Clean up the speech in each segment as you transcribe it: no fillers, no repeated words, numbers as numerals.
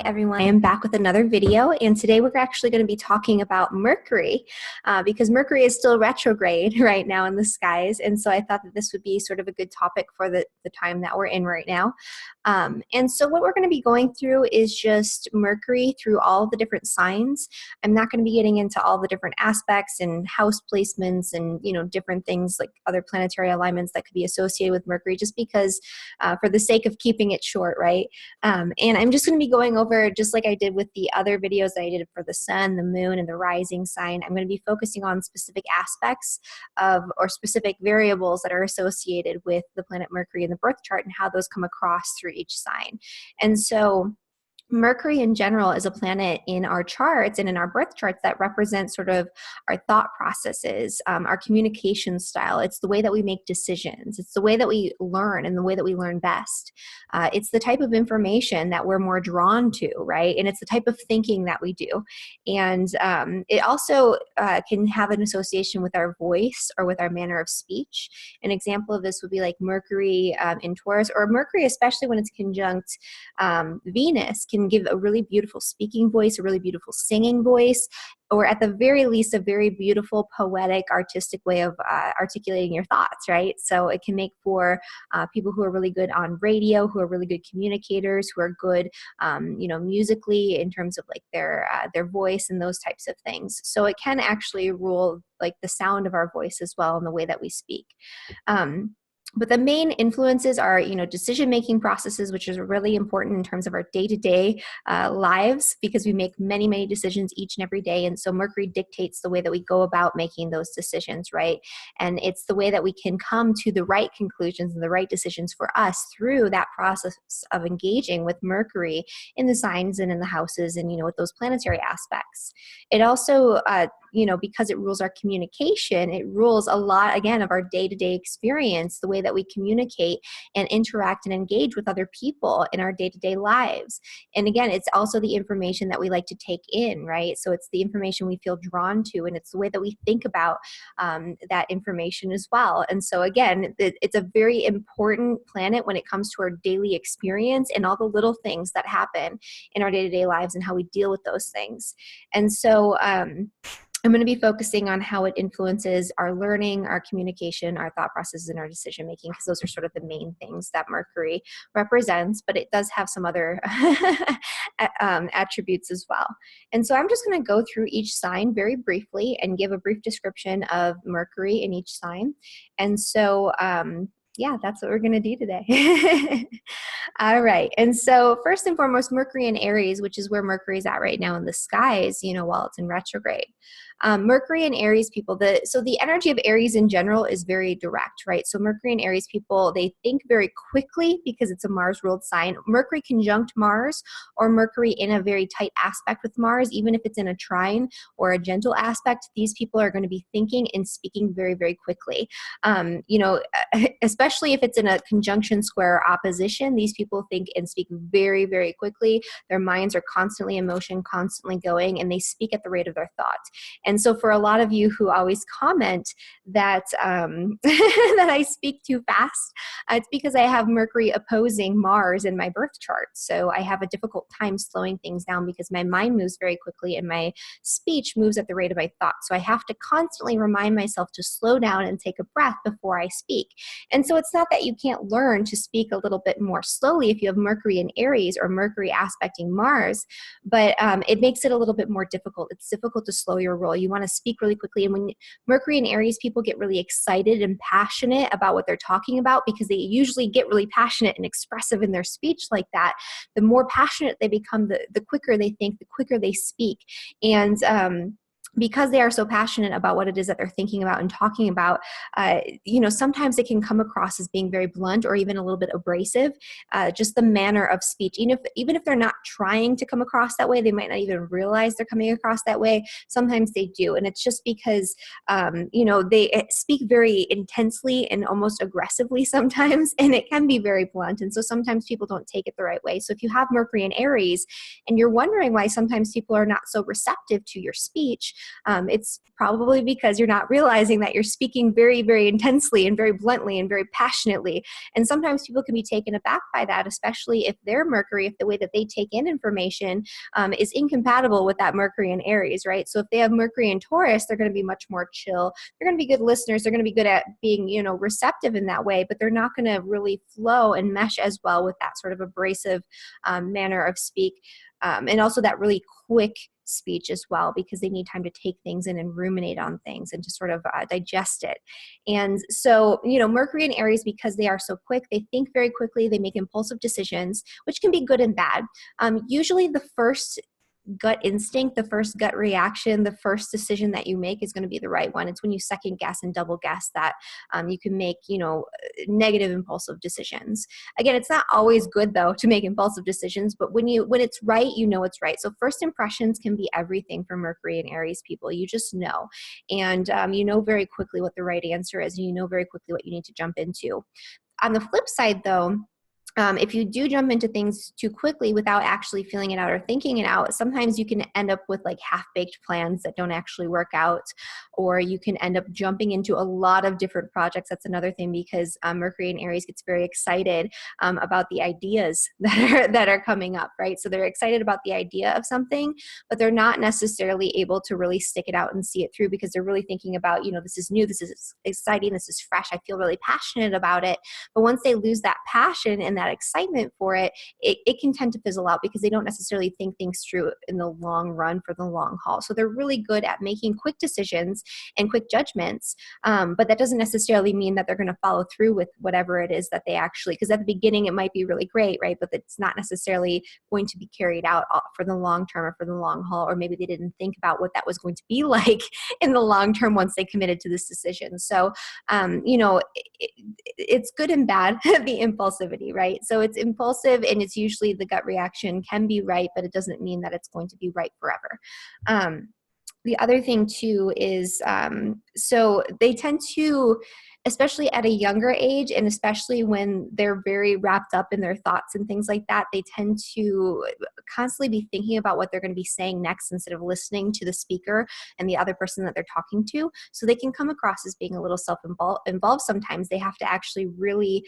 everyone. I am back with another video, and today we're actually going to be talking about Mercury because Mercury is still retrograde right now in the skies, and so I thought that this would be sort of a good topic for the time that we're in right now. And so what we're going to be going through is just Mercury through all the different signs. I'm not going to be getting into all the different aspects and house placements and, different things like other planetary alignments that could be associated with Mercury, just because for the sake of keeping it short, right? And I'm just going to be going over, just like I did with the other videos that I did for the sun, the moon, and the rising sign. I'm going to be focusing on specific aspects of, or specific variables that are associated with the planet Mercury in the birth chart and how those come across through each sign. And so Mercury in general is a planet in our charts and in our birth charts that represents sort of our thought processes, our communication style. It's the way that we make decisions. It's the way that we learn and the way that we learn best. It's the type of information that we're more drawn to, right? And it's the type of thinking that we do. And it also can have an association with our voice or with our manner of speech. An example of this would be like Mercury in Taurus, or Mercury, especially when it's conjunct Venus, can give a really beautiful speaking voice, a really beautiful singing voice, or at the very least, a very beautiful, poetic, artistic way of articulating your thoughts, right? So it can make for people who are really good on radio, who are really good communicators, who are good, musically in terms of like their voice and those types of things. So it can actually rule like the sound of our voice as well and the way that we speak. But the main influences are, decision-making processes, which is really important in terms of our day-to-day lives, because we make many, many decisions each and every day. And so Mercury dictates the way that we go about making those decisions, right? And it's the way that we can come to the right conclusions and the right decisions for us through that process of engaging with Mercury in the signs and in the houses and, with those planetary aspects. It also, because it rules our communication, it rules a lot, again, of our day-to-day experience, the way that we communicate and interact and engage with other people in our day-to-day lives. And again, it's also the information that we like to take in, right? So it's the information we feel drawn to, and it's the way that we think about that information as well. And so again, it's a very important planet when it comes to our daily experience and all the little things that happen in our day-to-day lives and how we deal with those things. And so I'm going to be focusing on how it influences our learning, our communication, our thought processes, and our decision making, because those are sort of the main things that Mercury represents, but it does have some other attributes as well. And so I'm just going to go through each sign very briefly and give a brief description of Mercury in each sign. And so that's what we're going to do today. All right. And so first and foremost, Mercury in Aries, which is where Mercury is at right now in the skies, while it's in retrograde. Mercury and Aries people, the energy of Aries in general is very direct, right? So Mercury and Aries people, they think very quickly because it's a Mars-ruled sign. Mercury conjunct Mars, or Mercury in a very tight aspect with Mars, even if it's in a trine or a gentle aspect, these people are going to be thinking and speaking very, very quickly. Especially if it's in a conjunction square or opposition, these people think and speak very, very quickly. Their minds are constantly in motion, constantly going, and they speak at the rate of their thoughts. And so for a lot of you who always comment that that I speak too fast, it's because I have Mercury opposing Mars in my birth chart. So I have a difficult time slowing things down because my mind moves very quickly and my speech moves at the rate of my thoughts. So I have to constantly remind myself to slow down and take a breath before I speak. And so it's not that you can't learn to speak a little bit more slowly if you have Mercury in Aries or Mercury aspecting Mars, but it makes it a little bit more difficult. It's difficult to slow your roll. You want to speak really quickly. And when Mercury and Aries people get really excited and passionate about what they're talking about, because they usually get really passionate and expressive in their speech like that, the more passionate they become, the quicker they think, the quicker they speak. And because they are so passionate about what it is that they're thinking about and talking about, sometimes it can come across as being very blunt or even a little bit abrasive, just the manner of speech. Even if they're not trying to come across that way, they might not even realize they're coming across that way. Sometimes they do. And it's just because, they speak very intensely and almost aggressively sometimes, and it can be very blunt. And so sometimes people don't take it the right way. So if you have Mercury in Aries and you're wondering why sometimes people are not so receptive to your speech, It's probably because you're not realizing that you're speaking very, very intensely and very bluntly and very passionately. And sometimes people can be taken aback by that, especially if their Mercury, if the way that they take in information is incompatible with that Mercury in Aries, right? So if they have Mercury in Taurus, they're going to be much more chill. They're going to be good listeners. They're going to be good at being, receptive in that way, but they're not going to really flow and mesh as well with that sort of abrasive manner of speak. And also that really quick speech as well, because they need time to take things in and ruminate on things and to sort of digest it. And so, Mercury and Aries, because they are so quick, they think very quickly, they make impulsive decisions, which can be good and bad. Usually the first gut instinct, the first gut reaction, the first decision that you make is going to be the right one. It's when you second guess and double guess that you can make, negative impulsive decisions. Again, it's not always good though to make impulsive decisions, but when it's right, it's right. So first impressions can be everything for Mercury and Aries people. You just know, and you know very quickly what the right answer is, and you know very quickly what you need to jump into. On the flip side though, if you do jump into things too quickly without actually feeling it out or thinking it out, sometimes you can end up with like half-baked plans that don't actually work out, or you can end up jumping into a lot of different projects. That's another thing, because Mercury and Aries gets very excited about the ideas that are coming up, right? So they're excited about the idea of something, but they're not necessarily able to really stick it out and see it through, because they're really thinking about, this is new, this is exciting, this is fresh, I feel really passionate about it. But once they lose that passion and that excitement for it, it can tend to fizzle out, because they don't necessarily think things through in the long run for the long haul. So they're really good at making quick decisions and quick judgments, but that doesn't necessarily mean that they're going to follow through with whatever it is that they actually, because at the beginning it might be really great, right? But it's not necessarily going to be carried out for the long term or for the long haul, or maybe they didn't think about what that was going to be like in the long term once they committed to this decision. So, it's good and bad, the impulsivity, right? So it's impulsive, and it's usually the gut reaction can be right, but it doesn't mean that it's going to be right forever. The other thing too is, so they tend to, especially at a younger age, and especially when they're very wrapped up in their thoughts and things like that, they tend to constantly be thinking about what they're going to be saying next instead of listening to the speaker and the other person that they're talking to. So they can come across as being a little self-involved sometimes. They have to actually really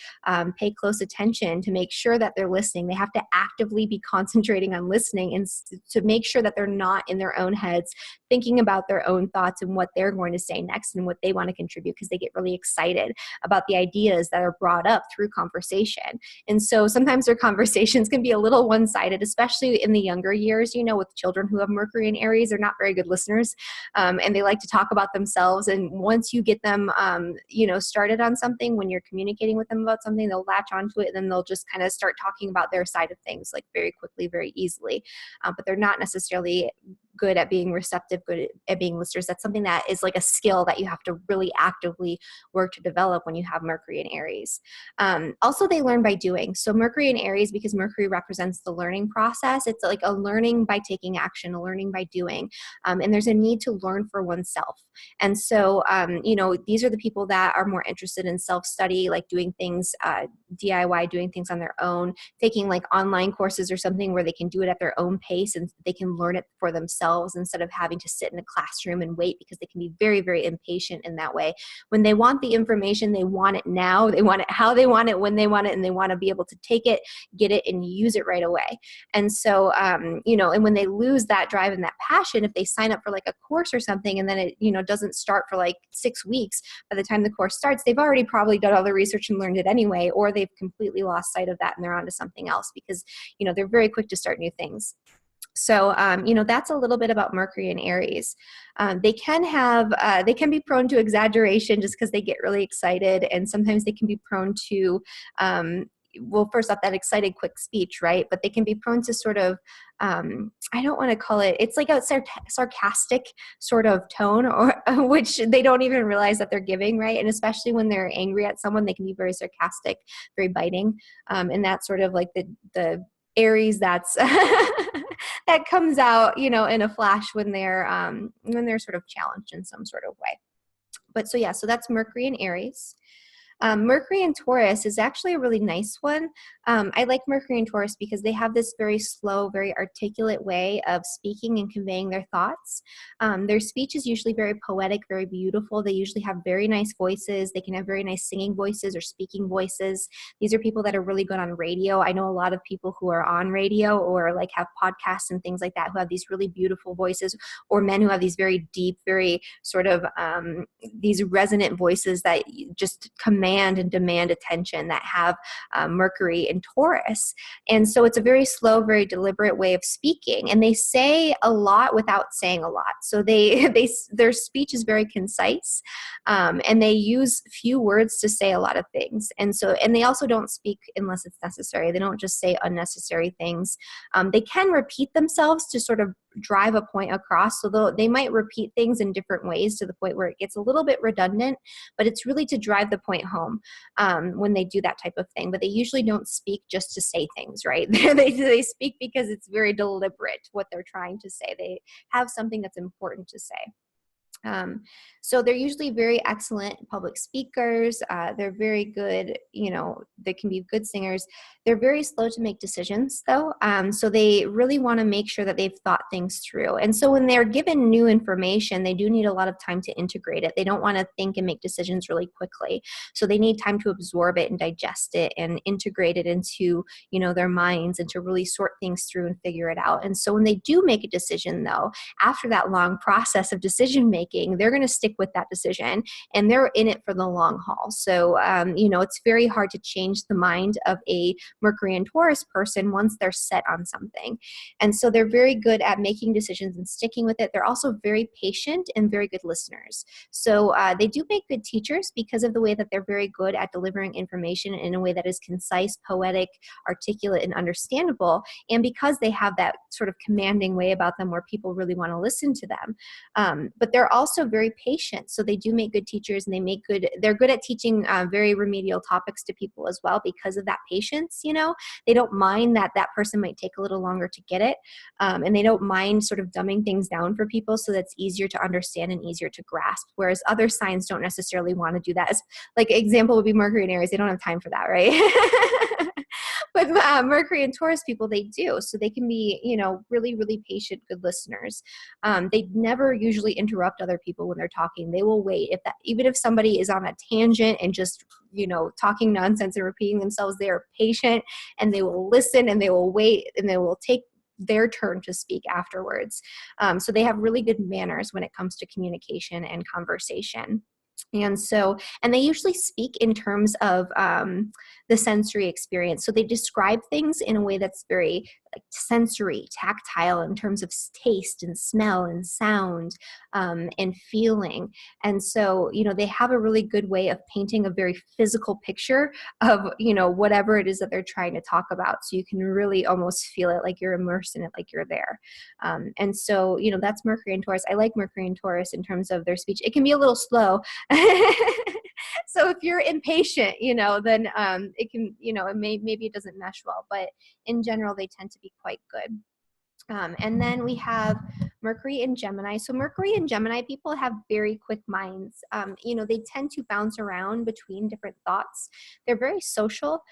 pay close attention to make sure that they're listening. They have to actively be concentrating on listening, and to make sure that they're not in their own heads thinking about their own thoughts and what they're going to say next and what they want to contribute, because they get really excited about the ideas that are brought up through conversation. And so sometimes their conversations can be a little one-sided, especially in the younger years, with children who have Mercury and Aries. They're not very good listeners, and they like to talk about themselves. And once you get them, started on something, when you're communicating with them about something, they'll latch onto it, and then they'll just kind of start talking about their side of things, like very quickly, very easily. But they're not necessarily good at being receptive, good at being listeners. That's something that is like a skill that you have to really actively work to develop when you have Mercury and Aries. Also, they learn by doing. So Mercury and Aries, because Mercury represents the learning process, it's like a learning by taking action, a learning by doing. And there's a need to learn for oneself. And so, these are the people that are more interested in self-study, like doing things DIY, doing things on their own, taking like online courses or something where they can do it at their own pace and they can learn it for themselves instead of having to sit in a classroom and wait, because they can be very, very impatient in that way. When they want the information, they want it now, they want it how they want it, when they want it, and they want to be able to take it, get it, and use it right away. And so, and when they lose that drive and that passion, if they sign up for like a course or something, and then it, doesn't start for like 6 weeks, by the time the course starts, they've already probably done all the research and learned it anyway, or they've completely lost sight of that and they're on to something else, because, they're very quick to start new things. So, that's a little bit about Mercury and Aries. They can be prone to exaggeration just because they get really excited, and sometimes they can be prone to, first off, that excited quick speech, right? But they can be prone to sort of, I don't want to call it, it's like a sarcastic sort of tone, or which they don't even realize that they're giving, right? And especially when they're angry at someone, they can be very sarcastic, very biting. And that's sort of like the Aries that's that comes out, in a flash when they're sort of challenged in some sort of way. But so that's Mercury and Aries. Mercury and Taurus is actually a really nice one. I like Mercury and Taurus because they have this very slow, very articulate way of speaking and conveying their thoughts. Their speech is usually very poetic, very beautiful. They usually have very nice voices. They can have very nice singing voices or speaking voices. These are people that are really good on radio. I know a lot of people who are on radio or like have podcasts and things like that who have these really beautiful voices, or men who have these very deep, very sort of these resonant voices that just command and demand attention, that have Mercury in Taurus. And so it's a very slow, very deliberate way of speaking. And they say a lot without saying a lot. So their speech is very concise, and they use few words to say a lot of things. And they also don't speak unless it's necessary. They don't just say unnecessary things. They can repeat themselves to sort of drive a point across. So they might repeat things in different ways to the point where it gets a little bit redundant, but it's really to drive the point home when they do that type of thing. But they usually don't speak just to say things, right? They speak because it's very deliberate what they're trying to say. They have something that's important to say. So they're usually very excellent public speakers. They're very good, they can be good singers. They're very slow to make decisions though. So they really want to make sure that they've thought things through. And so when they're given new information, they do need a lot of time to integrate it. They don't want to think and make decisions really quickly. So they need time to absorb it and digest it and integrate it into, their minds, and to really sort things through and figure it out. And so when they do make a decision though, after that long process of decision making, they're going to stick with that decision, and they're in it for the long haul. So, it's very hard to change the mind of a Mercury and Taurus person once they're set on something. And so they're very good at making decisions and sticking with it. They're also very patient and very good listeners. So they do make good teachers because of the way that they're very good at delivering information in a way that is concise, poetic, articulate, and understandable. And because they have that sort of commanding way about them where people really want to listen to them. But they're also very patient. So they do make good teachers, and they're good at teaching very remedial topics to people as well because of that patience. They don't mind that person might take a little longer to get it. And they don't mind sort of dumbing things down for people so that's easier to understand and easier to grasp. Whereas other signs don't necessarily want to do that. Like example would be Mercury and Aries. They don't have time for that, right? But Mercury and Taurus people, they do. So they can be, really, really patient, good listeners. They never usually interrupt other people when they're talking. They will wait. Even if somebody is on a tangent and just, talking nonsense and repeating themselves, they are patient, and they will listen, and they will wait, and they will take their turn to speak afterwards. So they have really good manners when it comes to communication and conversation. And they usually speak in terms of the sensory experience. So they describe things in a way that's very like sensory, tactile, in terms of taste and smell and sound and feeling. And so, they have a really good way of painting a very physical picture of, whatever it is that they're trying to talk about. So you can really almost feel it, like you're immersed in it, like you're there. And so, that's Mercury and Taurus. I like Mercury and Taurus in terms of their speech. It can be a little slow. So if you're impatient, then it can, maybe it doesn't mesh well, but in general, they tend to be quite good. And then we have Mercury and Gemini. So Mercury and Gemini people have very quick minds. They tend to bounce around between different thoughts. They're very social.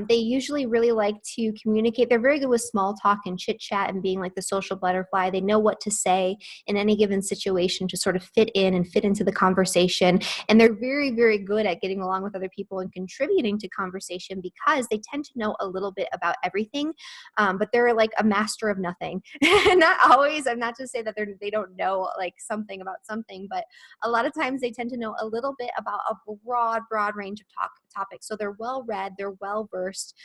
They usually really like to communicate. They're very good with small talk and chit chat and being like the social butterfly. They know what to say in any given situation to sort of fit in and fit into the conversation. And they're very, very good at getting along with other people and contributing to conversation because they tend to know a little bit about everything, but they're like a master of nothing. Not always. I'm not to say that they don't know like something about something, but a lot of times they tend to know a little bit about a broad range of topics. So they're well read, they're well versed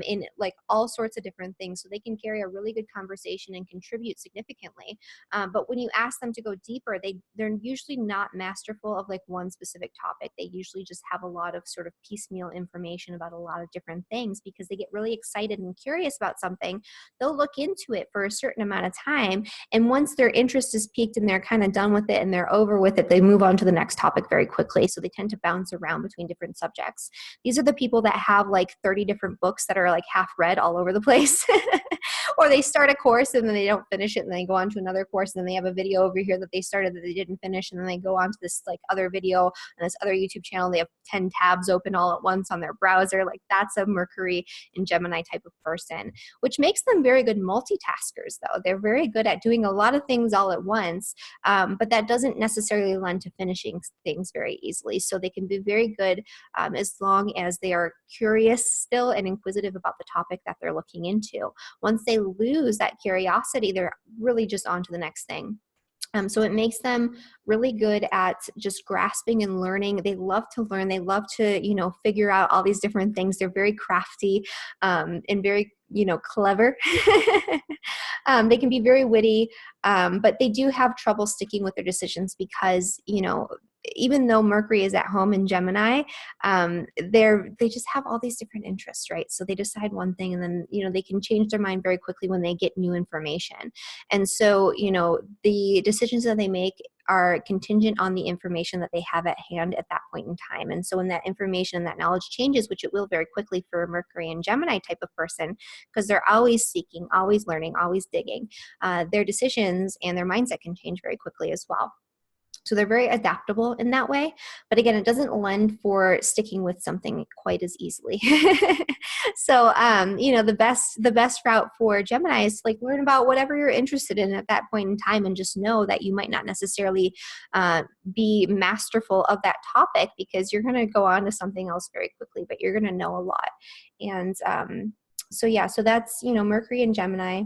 in like all sorts of different things. So they can carry a really good conversation and contribute significantly. But when you ask them to go deeper, they're usually not masterful of like one specific topic. They usually just have a lot of sort of piecemeal information about a lot of different things because they get really excited and curious about something. They'll look into it for a certain amount of time. And once their interest is piqued and they're kind of done with it and they're over with it, they move on to the next topic very quickly. So they tend to bounce around between different subjects. These are the people that have like 30 different books that are like half read all over the place. Or they start a course and then they don't finish it, and then they go on to another course, and then they have a video over here that they started that they didn't finish, and then they go on to this like other video and this other YouTube channel. They have 10 tabs open all at once on their browser. Like that's a Mercury and Gemini type of person, which makes them very good multitaskers though. They're very good at doing a lot of things all at once, but that doesn't necessarily lend to finishing things very easily. So they can be very good as long as they are curious still and inquisitive about the topic that they're looking into. Once they lose that curiosity, they're really just on to the next thing. So it makes them really good at just grasping and learning. They love to learn. They love to, figure out all these different things. They're very crafty and very, clever. They can be very witty, but they do have trouble sticking with their decisions because, even though Mercury is at home in Gemini, they just have all these different interests, right? So they decide one thing and then, they can change their mind very quickly when they get new information. And so, the decisions that they make are contingent on the information that they have at hand at that point in time. And so when that information and that knowledge changes, which it will very quickly for a Mercury and Gemini type of person, because they're always seeking, always learning, always digging, their decisions and their mindset can change very quickly as well. So they're very adaptable in that way. But again, it doesn't lend for sticking with something quite as easily. So, the best route for Gemini is like learn about whatever you're interested in at that point in time, and just know that you might not necessarily be masterful of that topic, because you're going to go on to something else very quickly, but you're going to know a lot. And so that's, Mercury and Gemini.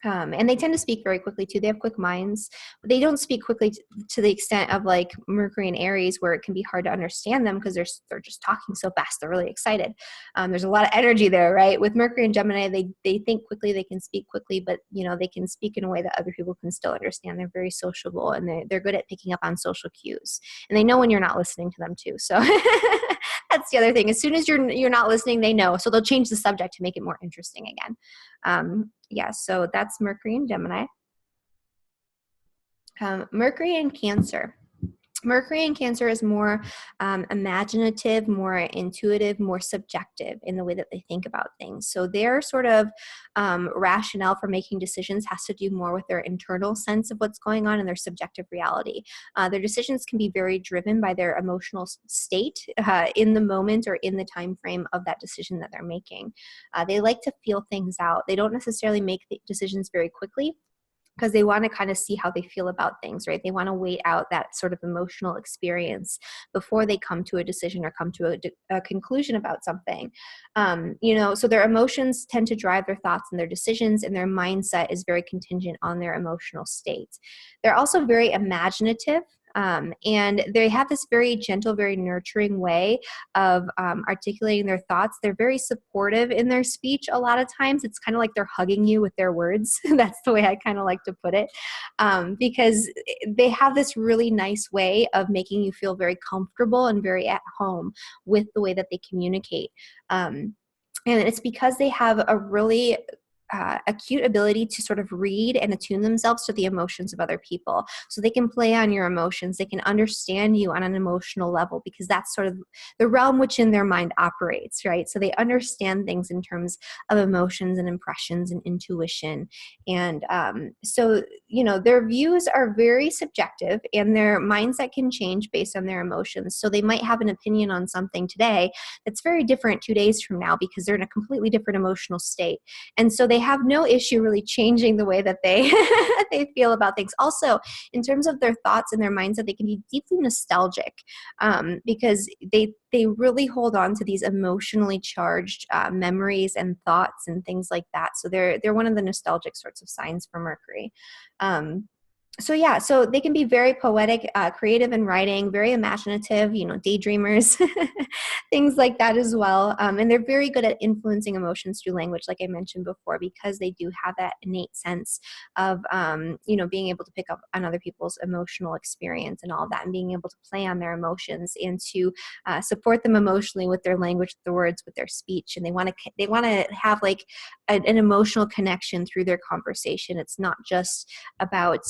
And they tend to speak very quickly too. They have quick minds, but they don't speak quickly to the extent of like Mercury and Aries, where it can be hard to understand them because they're just talking so fast. They're really excited. There's a lot of energy there, right? With Mercury and Gemini, they think quickly, they can speak quickly, but they can speak in a way that other people can still understand. They're very sociable, and they're good at picking up on social cues, and they know when you're not listening to them too. So that's the other thing. As soon as you're not listening, they know. So they'll change the subject to make it more interesting again. So that's Mercury and Gemini. Mercury and Cancer. Mercury in Cancer is more imaginative, more intuitive, more subjective in the way that they think about things. So their sort of rationale for making decisions has to do more with their internal sense of what's going on and their subjective reality. Their decisions can be very driven by their emotional state in the moment or in the time frame of that decision that they're making. They like to feel things out. They don't necessarily make the decisions very quickly, because they want to kind of see how they feel about things, right? They want to wait out that sort of emotional experience before they come to a decision or come to a conclusion about something. So their emotions tend to drive their thoughts and their decisions, and their mindset is very contingent on their emotional state. They're also very imaginative. And they have this very gentle, very nurturing way of articulating their thoughts. They're very supportive in their speech a lot of times. It's kind of like they're hugging you with their words. That's the way I kind of like to put it, because they have this really nice way of making you feel very comfortable and very at home with the way that they communicate. And it's because they have a really acute ability to sort of read and attune themselves to the emotions of other people. So they can play on your emotions. They can understand you on an emotional level, because that's sort of the realm which in their mind operates, right? So they understand things in terms of emotions and impressions and intuition. And their views are very subjective, and their mindset can change based on their emotions. So they might have an opinion on something today that's very different 2 days from now, because they're in a completely different emotional state. And so they have no issue really changing the way that they they feel about things. Also, in terms of their thoughts and their mindset, they can be deeply nostalgic, because they really hold on to these emotionally charged memories and thoughts and things like that. So they're one of the nostalgic sorts of signs for Mercury. So they can be very poetic, creative in writing, very imaginative, daydreamers, things like that as well. And they're very good at influencing emotions through language, like I mentioned before, because they do have that innate sense of, being able to pick up on other people's emotional experience and all of that, and being able to play on their emotions and to support them emotionally with their language, with the words, with their speech. And they want to have like an emotional connection through their conversation. It's not just about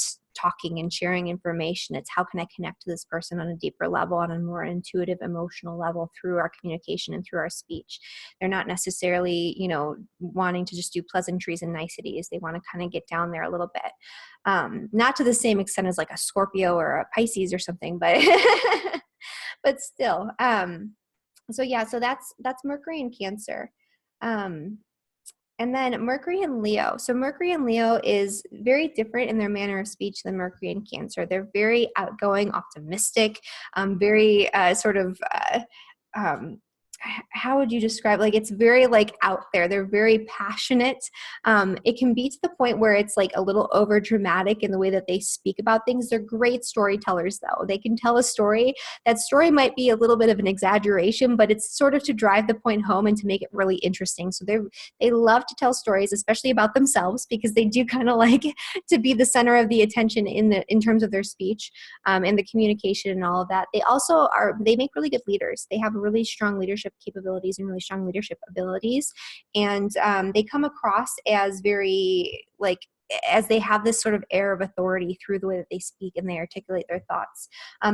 talking and sharing information. It's how can I connect to this person on a deeper level, on a more intuitive, emotional level through our communication and through our speech. They're not necessarily, you know, wanting to just do pleasantries and niceties. They want to kind of get down there a little bit. Not to the same extent as like a Scorpio or a Pisces or something, but but still. So yeah, so that's Mercury in Cancer. And then Mercury in Leo. So Mercury in Leo is very different in their manner of speech than Mercury in Cancer. They're very outgoing, optimistic, very how would you describe, like, it's very like out there. They're very passionate. It can be to the point where it's like a little over dramatic in the way that they speak about things. They're great storytellers though. They can tell a story. That story might be a little bit of an exaggeration, but it's sort of to drive the point home and to make it really interesting. So they love to tell stories, especially about themselves, because they do kind of like to be the center of the attention in terms of their speech, and the communication and all of that. They make really good leaders. They have really strong leadership capabilities and really strong leadership abilities. And they come across as very as they have this sort of air of authority through the way that they speak and they articulate their thoughts.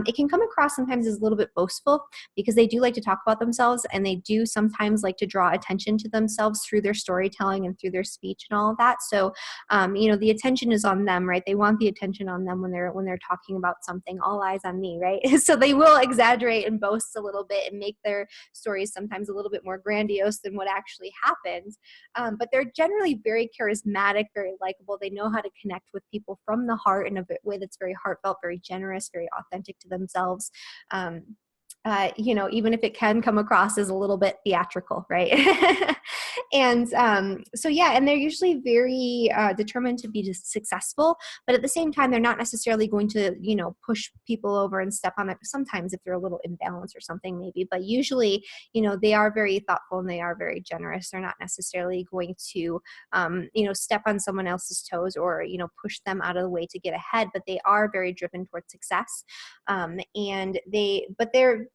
It can come across sometimes as a little bit boastful because they do like to talk about themselves, and they do sometimes like to draw attention to themselves through their storytelling and through their speech and all of that. So, the attention is on them, right? They want the attention on them when they're talking about something. All eyes on me, right? So they will exaggerate and boast a little bit and make their stories sometimes a little bit more grandiose than what actually happens. But they're generally very charismatic, very likable. They know how to connect with people from the heart in a way that's very heartfelt, very generous, very authentic to themselves. Even if it can come across as a little bit theatrical, right? And and they're usually very determined to be successful, but at the same time, they're not necessarily going to, push people over and step on it. Sometimes if they're a little imbalanced or something, maybe, but usually, they are very thoughtful and they are very generous. They're not necessarily going to, step on someone else's toes or, push them out of the way to get ahead, but they are very driven towards success.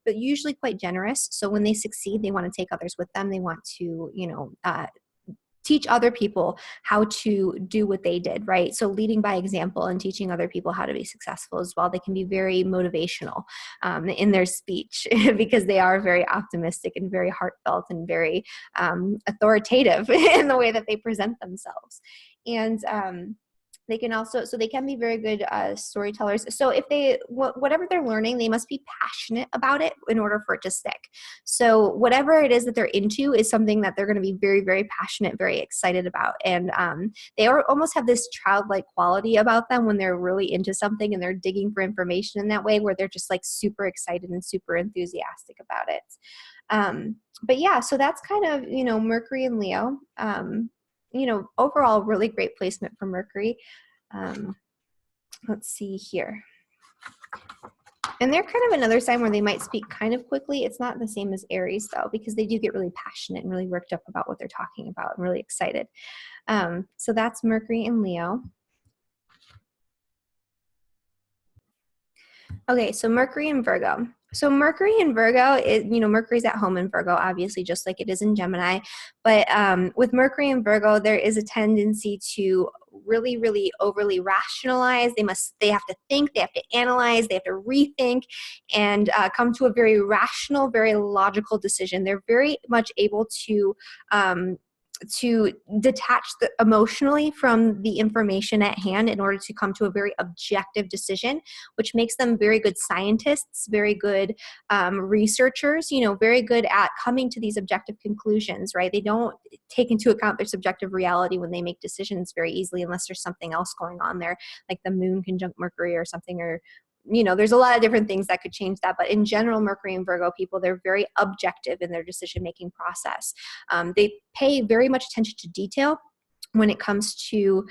But usually quite generous. So when they succeed, they want to take others with them. They want to, teach other people how to do what they did, right? So leading by example and teaching other people how to be successful as well. They can be very motivational in their speech because they are very optimistic and very heartfelt and very authoritative in the way that they present themselves. And they can be very good storytellers. So if whatever they're learning, they must be passionate about it in order for it to stick. So whatever it is that they're into is something that they're going to be very, very passionate, very excited about. And they almost have this childlike quality about them when they're really into something and they're digging for information in that way, where they're just like super excited and super enthusiastic about it. But yeah, so that's kind of, Mercury and Leo. Overall really great placement for Mercury. Let's see here. And they're kind of another sign where they might speak kind of quickly. It's not the same as Aries though, because they do get really passionate and really worked up about what they're talking about and really excited. So that's Mercury and Leo. Okay, so Mercury and Virgo. So Mercury in Virgo is, Mercury's at home in Virgo, obviously, just like it is in Gemini. But with Mercury in Virgo, there is a tendency to really, really overly rationalize. They have to think, they have to analyze, they have to rethink, and come to a very rational, very logical decision. They're very much able to detach emotionally from the information at hand in order to come to a very objective decision, which makes them very good scientists, very good researchers, very good at coming to these objective conclusions, right? They don't take into account their subjective reality when they make decisions very easily, unless there's something else going on there, like the moon conjunct Mercury or something, or there's a lot of different things that could change that. But in general, Mercury and Virgo people, they're very objective in their decision-making process. They pay very much attention to detail when it comes to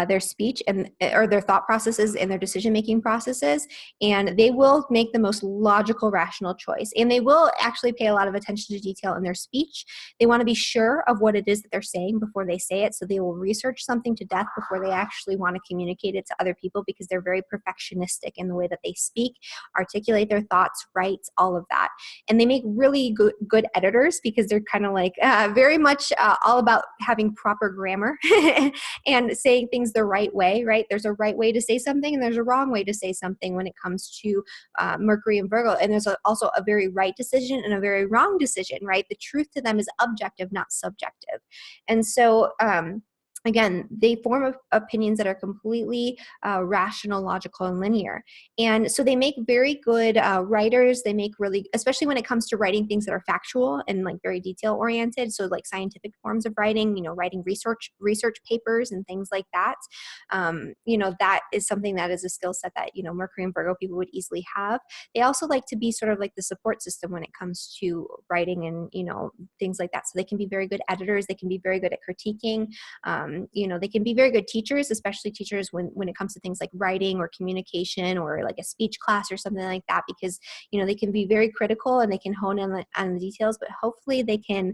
their speech or their thought processes and their decision-making processes, and they will make the most logical, rational choice. And they will actually pay a lot of attention to detail in their speech. They want to be sure of what it is that they're saying before they say it, so they will research something to death before they actually want to communicate it to other people, because they're very perfectionistic in the way that they speak, articulate their thoughts, write, all of that. And they make really good editors, because they're kind of like very much all about having proper grammar and saying things the right way, right? There's a right way to say something and there's a wrong way to say something when it comes to Mercury and Virgo. And there's also a very right decision and a very wrong decision, right? The truth to them is objective, not subjective. And so, again, they form opinions that are completely rational, logical, and linear. And so they make very good writers. They make really, especially when it comes to writing things that are factual and like very detail oriented. So like scientific forms of writing, you know, writing research papers and things like that. You know, that is something that is a skill set that, you know, Mercury and Virgo people would easily have. They also like to be sort of like the support system when it comes to writing and, you know, things like that. So they can be very good editors. They can be very good at critiquing. You know, they can be very good teachers, especially teachers when it comes to things like writing or communication or like a speech class or something like that, because, you know, they can be very critical and they can hone in on the details, but hopefully they can,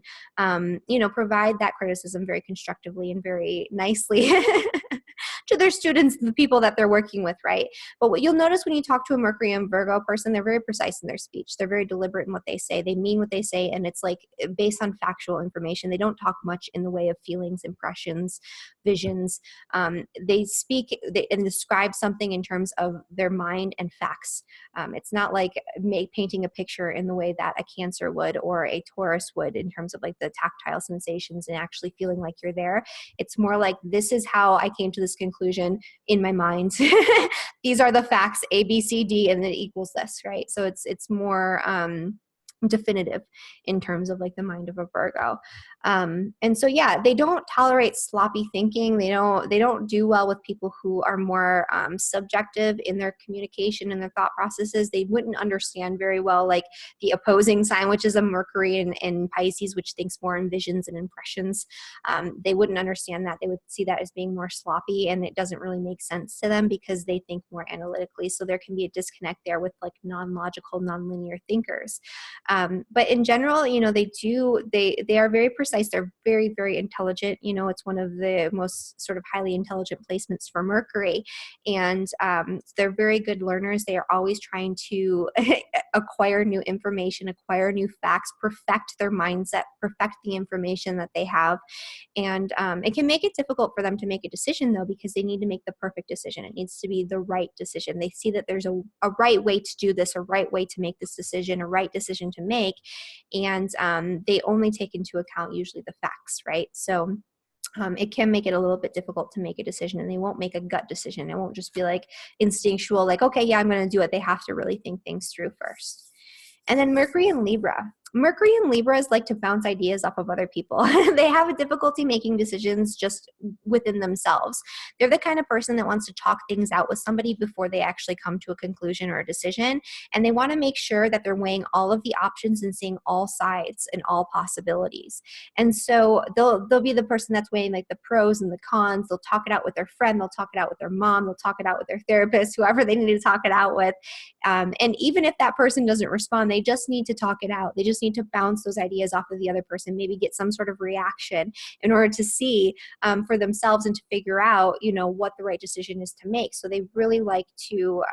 you know, provide that criticism very constructively and very nicely to their students, the people that they're working with, right? But what you'll notice when you talk to a Mercury and Virgo person, they're very precise in their speech. They're very deliberate in what they say. They mean what they say, and it's like based on factual information. They don't talk much in the way of feelings, impressions, visions. They speak and describe something in terms of their mind and facts. It's not like painting a picture in the way that a Cancer would or a Taurus would in terms of like the tactile sensations and actually feeling like you're there. It's more like, this is how I came to this conclusion in my mind. These are the facts, A, B, C, D, and then it equals this, right? So it's more definitive in terms of like the mind of a Virgo. And so, yeah, they don't tolerate sloppy thinking. They don't do well with people who are more subjective in their communication and their thought processes. They wouldn't understand very well like the opposing sign, which is a Mercury in Pisces, which thinks more in visions and impressions. They wouldn't understand that. They would see that as being more sloppy, and it doesn't really make sense to them because they think more analytically. So there can be a disconnect there with like non-logical, non-linear thinkers. But in general, you know, they are very precise. They're very, very intelligent. You know, it's one of the most sort of highly intelligent placements for Mercury. And they're very good learners. They are always trying to acquire new information, acquire new facts, perfect their mindset, perfect the information that they have. And it can make it difficult for them to make a decision, though, because they need to make the perfect decision. It needs to be the right decision. They see that there's a right way to do this, a right way to make this decision, a right decision to make. And they only take into account usually the facts, right? So it can make it a little bit difficult to make a decision, and they won't make a gut decision. It won't just be like instinctual, like, okay, yeah, I'm going to do it. They have to really think things through first. And then Mercury and Libra. Mercury and Libras like to bounce ideas off of other people. They have a difficulty making decisions just within themselves. They're the kind of person that wants to talk things out with somebody before they actually come to a conclusion or a decision. And they want to make sure that they're weighing all of the options and seeing all sides and all possibilities. And so they'll be the person that's weighing like the pros and the cons. They'll talk it out with their friend. They'll talk it out with their mom. They'll talk it out with their therapist, whoever they need to talk it out with. And even if that person doesn't respond, they just need to talk it out. They just need to bounce those ideas off of the other person, maybe get some sort of reaction in order to see for themselves and to figure out, you know, what the right decision is to make. So they really like to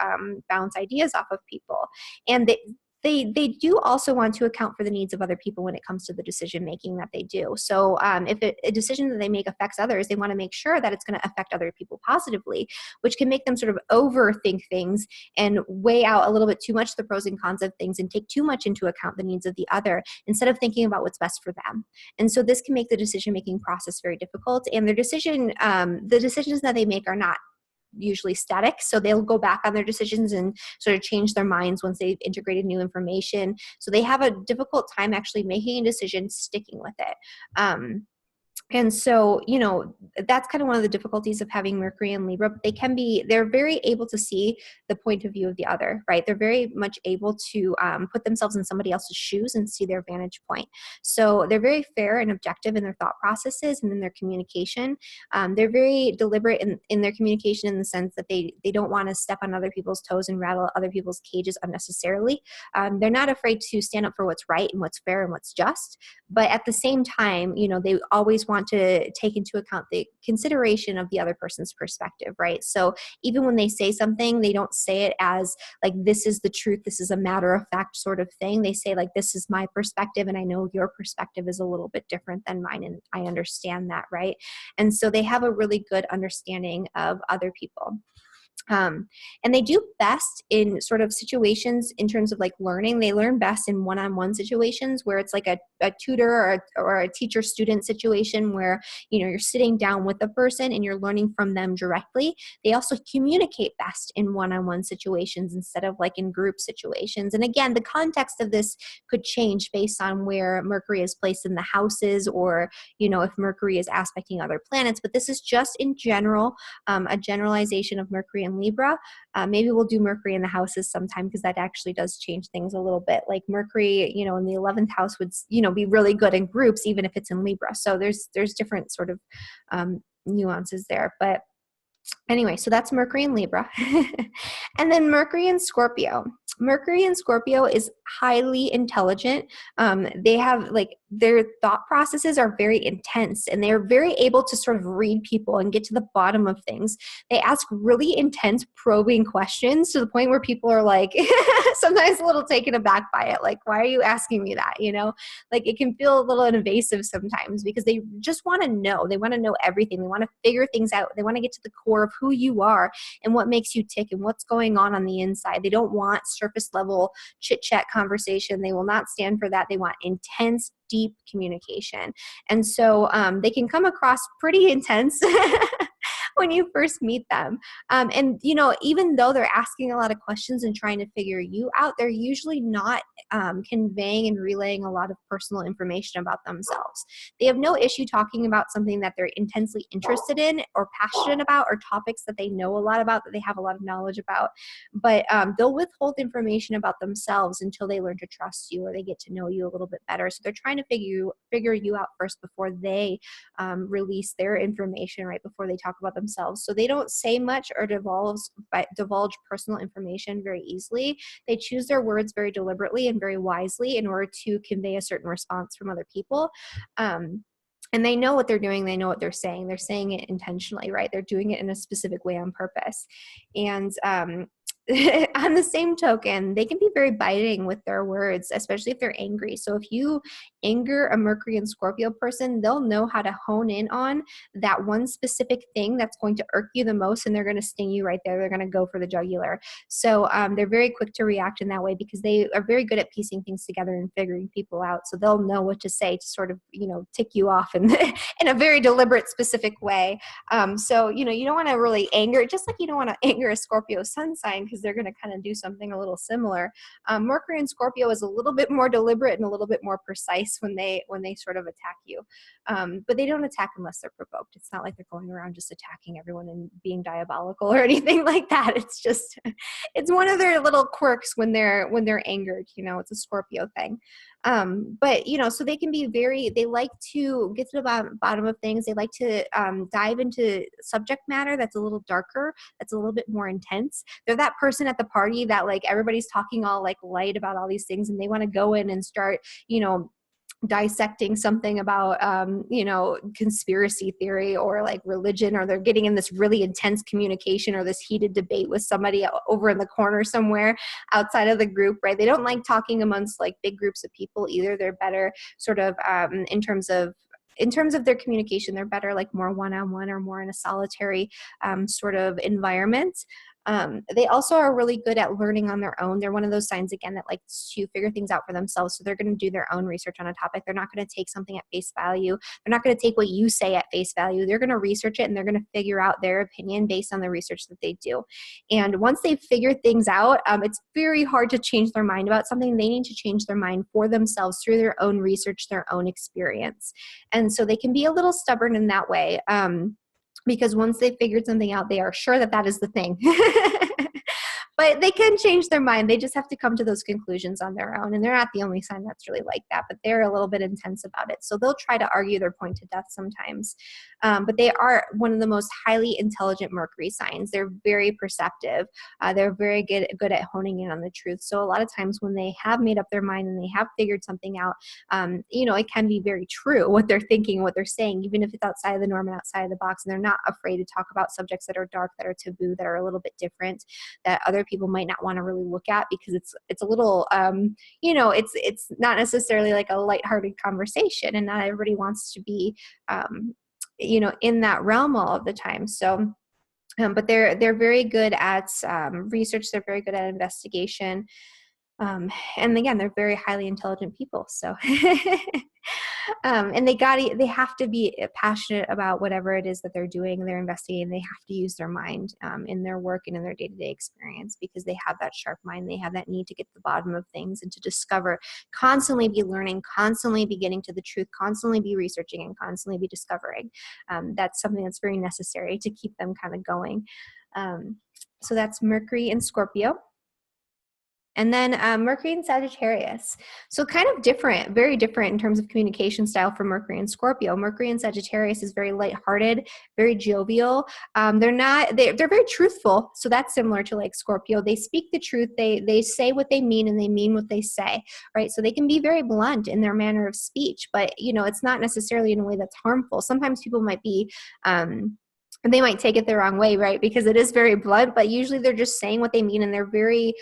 bounce ideas off of people. And they do also want to account for the needs of other people when it comes to the decision making that they do. So if a decision that they make affects others, they want to make sure that it's going to affect other people positively, which can make them sort of overthink things and weigh out a little bit too much the pros and cons of things and take too much into account the needs of the other instead of thinking about what's best for them. And so this can make the decision making process very difficult. And the decisions that they make are not usually static. So they'll go back on their decisions and sort of change their minds once they've integrated new information. So they have a difficult time actually making a decision, sticking with it. And so, you know, that's kind of one of the difficulties of having Mercury and Libra. But they're very able to see the point of view of the other, right? They're very much able to put themselves in somebody else's shoes and see their vantage point. So they're very fair and objective in their thought processes and in their communication. They're very deliberate in their communication in the sense that they don't want to step on other people's toes and rattle other people's cages unnecessarily. They're not afraid to stand up for what's right and what's fair and what's just. But at the same time, you know, they always want want to take into account the consideration of the other person's perspective, right? So even when they say something, they don't say it as like, this is the truth, this is a matter of fact sort of thing. They say like, this is my perspective, and I know your perspective is a little bit different than mine, and I understand that, right? And so they have a really good understanding of other people. And they do best in sort of situations in terms of like learning. They learn best in one-on-one situations where it's like a tutor or a teacher-student situation where, you know, you're sitting down with a person and you're learning from them directly. They also communicate best in one-on-one situations instead of like in group situations. And again, the context of this could change based on where Mercury is placed in the houses, or, you know, if Mercury is aspecting other planets. But this is just in general, a generalization of Mercury and Libra. Maybe we'll do Mercury in the houses sometime, because that actually does change things a little bit. Like Mercury, you know, in the 11th house would, you know, be really good in groups, even if it's in Libra. So there's different sort of nuances there. But anyway, so that's Mercury in Libra. And then Mercury in Scorpio. Mercury in Scorpio is highly intelligent. They have like, their thought processes are very intense, and they're very able to sort of read people and get to the bottom of things. They ask really intense probing questions to the point where people are like, sometimes a little taken aback by it. Like, why are you asking me that? You know, like it can feel a little invasive sometimes, because they just want to know. They want to know everything. They want to figure things out. They want to get to the core of who you are and what makes you tick and what's going on the inside. They don't want surface level chit chat conversation. They will not stand for that. They want intense, deep communication. And so they can come across pretty intense when you first meet them. And, you know, even though they're asking a lot of questions and trying to figure you out, they're usually not conveying and relaying a lot of personal information about themselves. They have no issue talking about something that they're intensely interested in or passionate about, or topics that they know a lot about, that they have a lot of knowledge about. But they'll withhold information about themselves until they learn to trust you, or they get to know you a little bit better. So they're trying to figure you out first before they release their information, right before they talk about themselves. So they don't say much or divulge personal information very easily. They choose their words very deliberately and very wisely in order to convey a certain response from other people. And they know what they're doing. They know what they're saying. They're saying it intentionally, right? They're doing it in a specific way on purpose. And on the same token, they can be very biting with their words, especially if they're angry. So if you anger a Mercury and Scorpio person, they'll know how to hone in on that one specific thing that's going to irk you the most, and they're going to sting you right there. They're going to go for the jugular. So they're very quick to react in that way, because they are very good at piecing things together and figuring people out. So they'll know what to say to sort of, you know, tick you off in a very deliberate, specific way. So, you know, you don't want to really anger, just like you don't want to anger a Scorpio sun sign, because they're going to kind of do something a little similar. Mercury and Scorpio is a little bit more deliberate and a little bit more precise when they sort of attack you. But they don't attack unless they're provoked. It's not like they're going around just attacking everyone and being diabolical or anything like that. It's just, it's one of their little quirks when they're angered. You know, it's a Scorpio thing. But, you know, so they can be they like to get to the bottom of things. They like to dive into subject matter that's a little darker, that's a little bit more intense. They're that person at the party that like everybody's talking all like light about all these things, and they want to go in and start, you know, dissecting something about, you know, conspiracy theory or like religion, or they're getting in this really intense communication or this heated debate with somebody over in the corner somewhere outside of the group, right? They don't like talking amongst like big groups of people either. They're better sort of in terms of their communication, they're better like more one-on-one or more in a solitary sort of environment. They also are really good at learning on their own. They're one of those signs, again, that likes to figure things out for themselves. So they're going to do their own research on a topic. They're not going to take something at face value. They're not going to take what you say at face value. They're going to research it, and they're going to figure out their opinion based on the research that they do. And once they've figured things out, it's very hard to change their mind about something. They need to change their mind for themselves through their own research, their own experience. And so they can be a little stubborn in that way. Because once they've figured something out, they are sure that that is the thing. but they can change their mind. They just have to come to those conclusions on their own. And they're not the only sign that's really like that, but they're a little bit intense about it. So they'll try to argue their point to death sometimes. But they are one of the most highly intelligent Mercury signs. They're very perceptive. They're very good at honing in on the truth. So a lot of times when they have made up their mind and they have figured something out, it can be very true what they're thinking, what they're saying, even if it's outside of the norm and outside of the box. And they're not afraid to talk about subjects that are dark, that are taboo, that are a little bit different, that other people might not want to really look at, because it's a little, it's not necessarily like a lighthearted conversation, and not everybody wants to be, in that realm all of the time. So, but they're very good at research. They're very good at investigation. And again, they're very highly intelligent people. So, and they have to be passionate about whatever it is that they're doing, they're investigating. They have to use their mind in their work and in their day-to-day experience, because they have that sharp mind. They have that need to get to the bottom of things and to discover, constantly be learning, constantly be getting to the truth, constantly be researching, and constantly be discovering. That's something that's very necessary to keep them kind of going. So that's Mercury and Scorpio. And then Mercury and Sagittarius. So kind of different, very different in terms of communication style for Mercury and Scorpio. Mercury and Sagittarius is very lighthearted, very jovial. They're very truthful. So that's similar to like Scorpio. They speak the truth. They say what they mean, and they mean what they say, right? So they can be very blunt in their manner of speech, but it's not necessarily in a way that's harmful. Sometimes people might be, and they might take it the wrong way, right? Because it is very blunt, but usually they're just saying what they mean, and they're very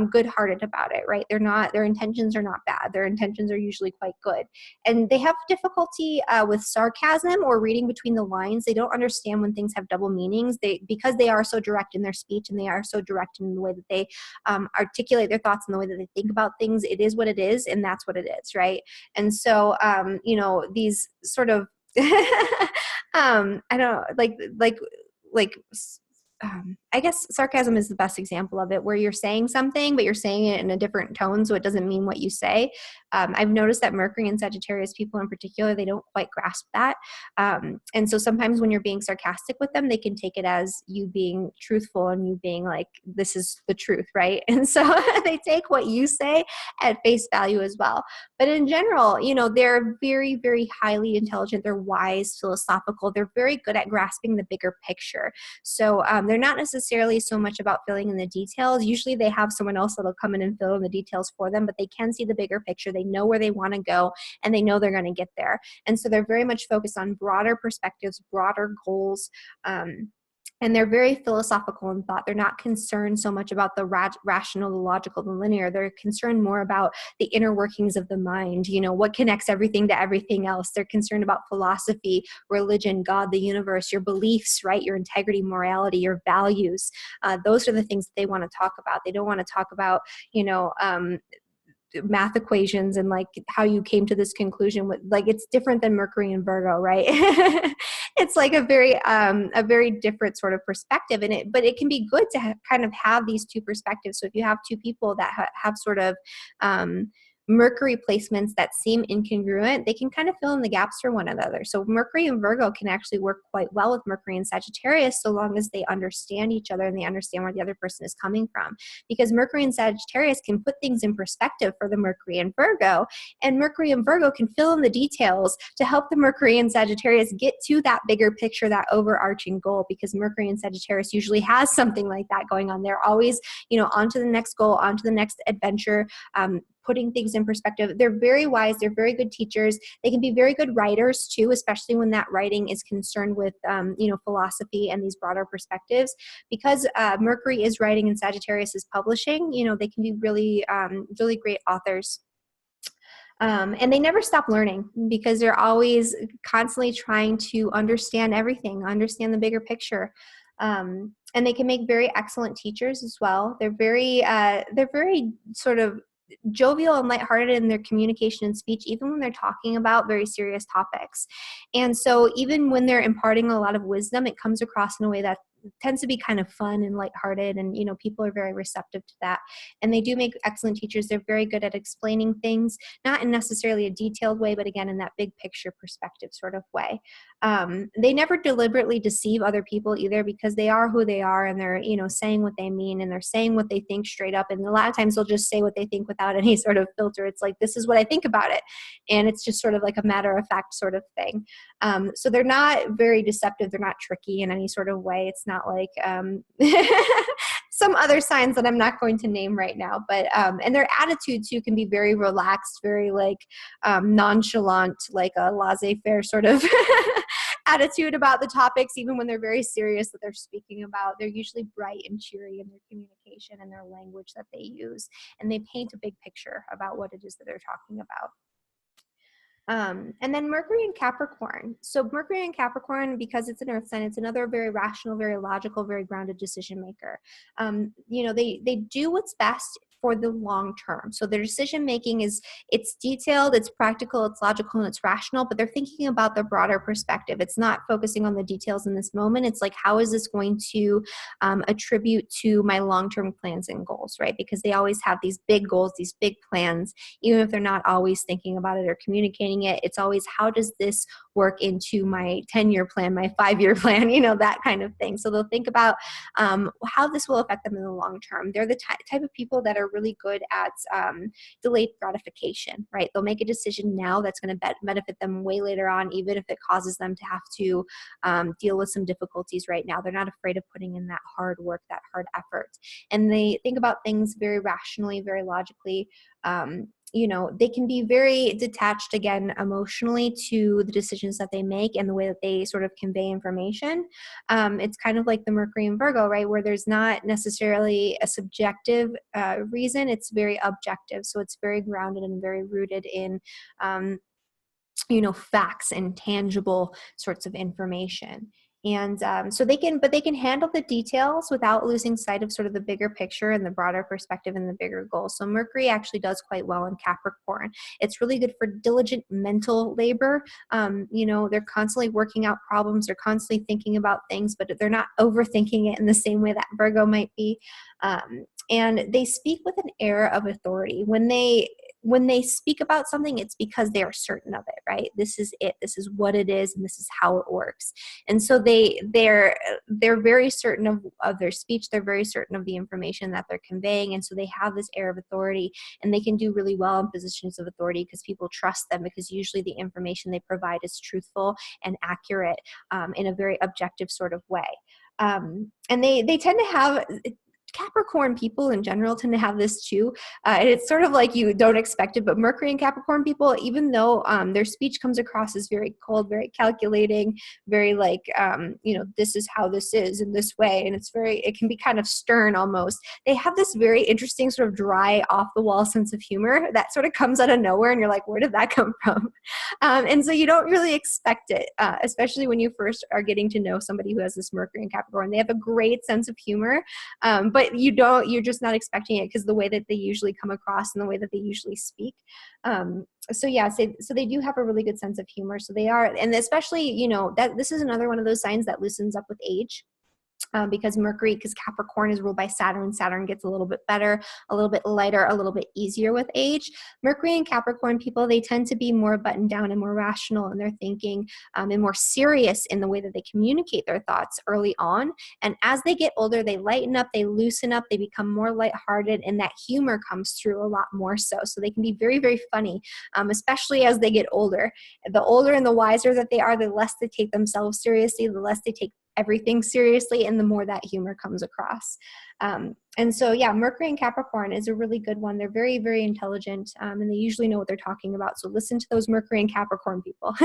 good-hearted about it, right? Their intentions are not bad. Their intentions are usually quite good. And they have difficulty with sarcasm or reading between the lines. They don't understand when things have double meanings. Because they are so direct in their speech, and they are so direct in the way that they articulate their thoughts and the way that they think about things. It is what it is, and that's what it is, right? And so, these sort of I don't know, I guess sarcasm is the best example of it, where you're saying something, but you're saying it in a different tone, so it doesn't mean what you say. I've noticed that Mercury and Sagittarius people in particular, they don't quite grasp that. And so sometimes when you're being sarcastic with them, they can take it as you being truthful and you being like, this is the truth, right? And so they take what you say at face value as well. But in general, they're very, very highly intelligent. They're wise, philosophical. They're very good at grasping the bigger picture. So they're not necessarily so much about filling in the details. Usually they have someone else that'll come in and fill in the details for them, but they can see the bigger picture. They know where they want to go, and they know they're going to get there. And so they're very much focused on broader perspectives, broader goals, and they're very philosophical in thought. They're not concerned so much about the rational, the logical, the linear. They're concerned more about the inner workings of the mind, what connects everything to everything else. They're concerned about philosophy, religion, God, the universe, your beliefs, right? Your integrity, morality, your values. Those are the things that they want to talk about. They don't want to talk about, math equations and like how you came to this conclusion. It's different than Mercury and Virgo, right? It's like a very different sort of perspective in it, but it can be good to kind of have these two perspectives. So if you have two people that have sort of Mercury placements that seem incongruent, they can kind of fill in the gaps for one another. So Mercury and Virgo can actually work quite well with Mercury and Sagittarius, so long as they understand each other and they understand where the other person is coming from. Because Mercury and Sagittarius can put things in perspective for the Mercury and Virgo, and Mercury and Virgo can fill in the details to help the Mercury and Sagittarius get to that bigger picture, that overarching goal, because Mercury and Sagittarius usually has something like that going on. They're always, on to the next goal, on to the next adventure, putting things in perspective. They're very wise. They're very good teachers. They can be very good writers too, especially when that writing is concerned with, philosophy and these broader perspectives. Because Mercury is writing and Sagittarius is publishing, they can be really, really great authors. And they never stop learning, because they're always constantly trying to understand everything, understand the bigger picture. And they can make very excellent teachers as well. They're very sort of jovial and lighthearted in their communication and speech, even when they're talking about very serious topics. And so even when they're imparting a lot of wisdom, it comes across in a way that tends to be kind of fun and lighthearted, and, you know, people are very receptive to that. And they do make excellent teachers. They're very good at explaining things, not in necessarily a detailed way, but again, in that big picture perspective sort of way. They never deliberately deceive other people either, because they are who they are, and they're, you know, saying what they mean, and they're saying what they think straight up. And a lot of times they'll just say what they think without any sort of filter. It's like, this is what I think about it. And it's just sort of like a matter of fact sort of thing. So they're not very deceptive. They're not tricky in any sort of way. It's not like some other signs that I'm not going to name right now, but and their attitude too can be very relaxed, very like nonchalant, like a laissez-faire sort of attitude about the topics, even when they're very serious that they're speaking about. They're usually bright and cheery in their communication and their language that they use, and they paint a big picture about what it is that they're talking about. And then Mercury and Capricorn. So Mercury and Capricorn, because it's an earth sign, it's another very rational, very logical, very grounded decision maker. You know, they do what's best for the long term. So their decision making it's detailed, it's practical, it's logical, and it's rational, but they're thinking about the broader perspective. It's not focusing on the details in this moment. It's like, how is this going to attribute to my long-term plans and goals, right? Because they always have these big goals, these big plans, even if they're not always thinking about it or communicating it. It's always, how does this work into my 10-year plan, my 5-year plan, you know, that kind of thing. So they'll think about how this will affect them in the long term. They're the type of people that are really good at delayed gratification, right? They'll make a decision now that's going to benefit them way later on, even if it causes them to have to deal with some difficulties right now. They're not afraid of putting in that hard work, that hard effort. And they think about things very rationally, very logically. You know, they can be very detached, again, emotionally to the decisions that they make and the way that they sort of convey information. It's kind of like the Mercury and Virgo, right, where there's not necessarily a subjective reason. It's very objective. So it's very grounded and very rooted in, you know, facts and tangible sorts of information. And so they can handle the details without losing sight of sort of the bigger picture and the broader perspective and the bigger goal. So Mercury actually does quite well in Capricorn. It's really good for diligent mental labor. You know, they're constantly working out problems. They're constantly thinking about things, but they're not overthinking it in the same way that Virgo might be. And they speak with an air of authority. When they speak about something, it's because they are certain of it, right? This is it. This is what it is, and this is how it works. And so they're very certain of their speech. They're very certain of the information that they're conveying, and so they have this air of authority, and they can do really well in positions of authority because people trust them, because usually the information they provide is truthful and accurate in a very objective sort of way. And they tend to have Capricorn people in general tend to have this too. And it's sort of like you don't expect it, but Mercury and Capricorn people, even though their speech comes across as very cold, very calculating, very like, you know, this is how this is in this way. And it can be kind of stern almost. They have this very interesting sort of dry, off the wall sense of humor that sort of comes out of nowhere. And you're like, where did that come from? And so you don't really expect it, especially when you first are getting to know somebody who has this Mercury and Capricorn. They have a great sense of humor, but you're just not expecting it because the way that they usually come across and the way that they usually speak. So they do have a really good sense of humor. So they are, and especially, you know, that this is another one of those signs that loosens up with age. Because Capricorn is ruled by Saturn. Saturn gets a little bit better, a little bit lighter, a little bit easier with age. Mercury and Capricorn people, they tend to be more buttoned down and more rational in their thinking, and more serious in the way that they communicate their thoughts early on. And as they get older, they lighten up, they loosen up, they become more lighthearted, and that humor comes through a lot more so. So they can be very, very funny, especially as they get older. The older and the wiser that they are, the less they take themselves seriously, the less they take everything seriously, and the more that humor comes across. And so, yeah, Mercury and Capricorn is a really good one. They're very, very intelligent, and they usually know what they're talking about. So listen to those Mercury and Capricorn people.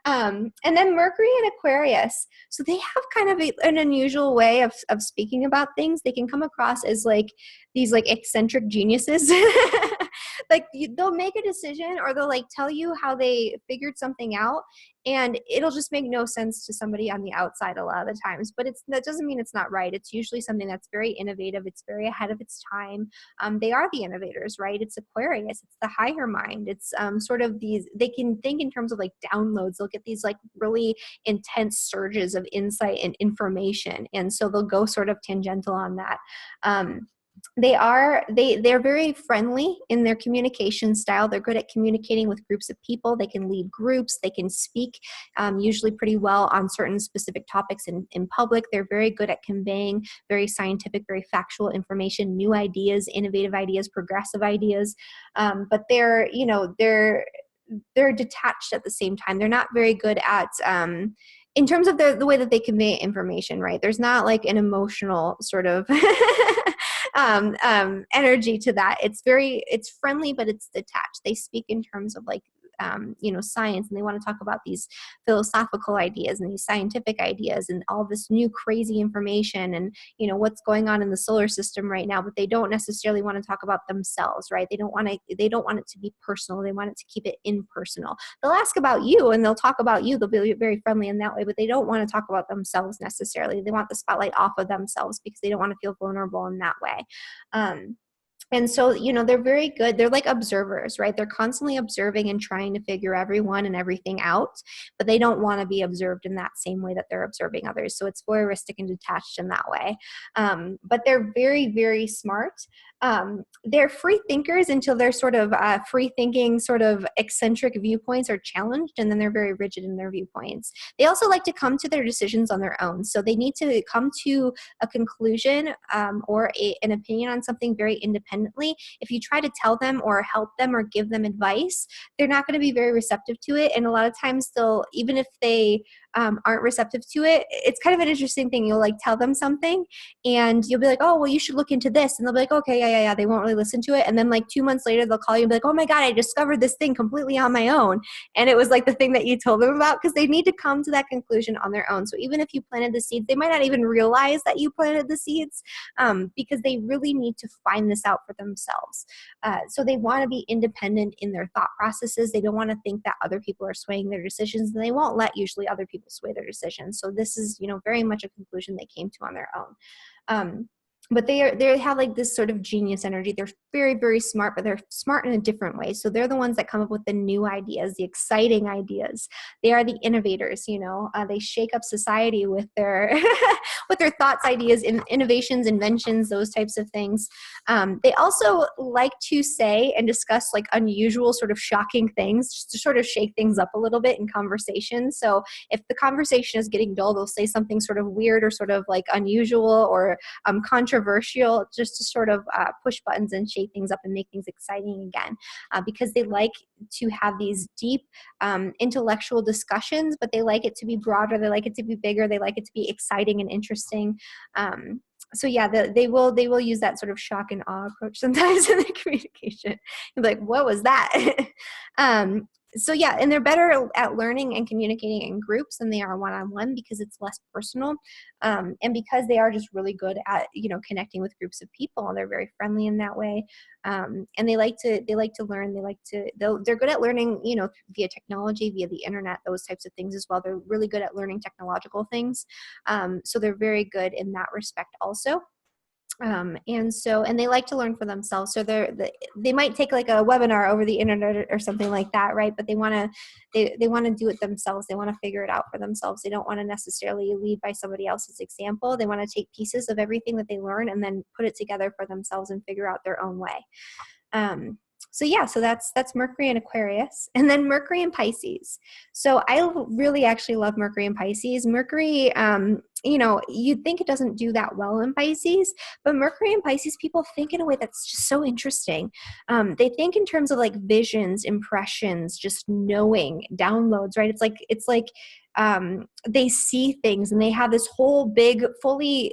And then Mercury and Aquarius. So they have kind of an unusual way of speaking about things. They can come across as like these like eccentric geniuses. like they'll make a decision, or they'll like tell you how they figured something out, and it'll just make no sense to somebody on the outside a lot of the times. But that doesn't mean it's not right. It's usually something that's very innovative. It's very ahead of its time. They are the innovators, right? It's Aquarius. It's the higher mind. It's sort of these, they can think in terms of like downloads. They'll get these like really intense surges of insight and information. And so they'll go sort of tangential on that. They're very friendly in their communication style. They're good at communicating with groups of people. They can lead groups. They can speak usually pretty well on certain specific topics in public. They're very good at conveying very scientific, very factual information, new ideas, innovative ideas, progressive ideas. But they're detached at the same time. They're not very good at in terms of the way that they convey information, right? There's not like an emotional sort of energy to that. It's friendly, but it's detached. They speak in terms of like, science, and they want to talk about these philosophical ideas and these scientific ideas and all this new crazy information and, what's going on in the solar system right now, but they don't necessarily want to talk about themselves, right? They don't want it to be personal. They want it to keep it impersonal. They'll ask about you and they'll talk about you. They'll be very friendly in that way, but they don't want to talk about themselves necessarily. They want the spotlight off of themselves because they don't want to feel vulnerable in that way. And so, they're very good. They're like observers, right? They're constantly observing and trying to figure everyone and everything out, but they don't want to be observed in that same way that they're observing others. So it's voyeuristic and detached in that way. But they're very, very smart. They're free thinkers until their sort of free thinking, sort of eccentric viewpoints are challenged, and then they're very rigid in their viewpoints. They also like to come to their decisions on their own. So they need to come to a conclusion or an opinion on something very independently. If you try to tell them or help them or give them advice, they're not going to be very receptive to it. And a lot of times even if they aren't receptive to it, it's kind of an interesting thing. You'll like tell them something and you'll be like, oh, well, you should look into this. And they'll be like, okay, yeah. They won't really listen to it. And then like 2 months later, they'll call you and be like, oh my God, I discovered this thing completely on my own. And it was like the thing that you told them about, because they need to come to that conclusion on their own. So even if you planted the seeds, they might not even realize that you planted the seeds because they really need to find this out for themselves. So they want to be independent in their thought processes. They don't want to think that other people are swaying their decisions, and they won't let usually other people sway their decisions. So this is, very much a conclusion they came to on their own. But they have like this sort of genius energy. They're very, very smart, but they're smart in a different way. So they're the ones that come up with the new ideas, the exciting ideas. They are the innovators, they shake up society with their with their thoughts, ideas, innovations, inventions, those types of things. They also like to say and discuss like unusual, sort of shocking things, just to sort of shake things up a little bit in conversation. So if the conversation is getting dull, they'll say something sort of weird or sort of like unusual or controversial, just to sort of push buttons and shake things up and make things exciting again, because they like to have these deep intellectual discussions, but they like it to be broader, they like it to be bigger, they like it to be exciting and interesting. So yeah, they will use that sort of shock and awe approach sometimes in their communication. You'll be like, what was that? So yeah, and they're better at learning and communicating in groups than they are one-on-one, because it's less personal, and because they are just really good at connecting with groups of people. They're very friendly in that way, and they like to learn. They're good at learning via technology, via the internet, those types of things as well. They're really good at learning technological things, so they're very good in that respect also. And they like to learn for themselves. So they might take like a webinar over the internet or something like that, right? But they want to do it themselves. They want to figure it out for themselves. They don't want to necessarily lead by somebody else's example. They want to take pieces of everything that they learn and then put it together for themselves and figure out their own way. So that's Mercury and Aquarius, and then Mercury and Pisces. So I really actually love Mercury and Pisces. Mercury, you'd think it doesn't do that well in Pisces, but Mercury and Pisces people think in a way that's just so interesting. They think in terms of like visions, impressions, just knowing, downloads, right? It's like they see things and they have this whole big, fully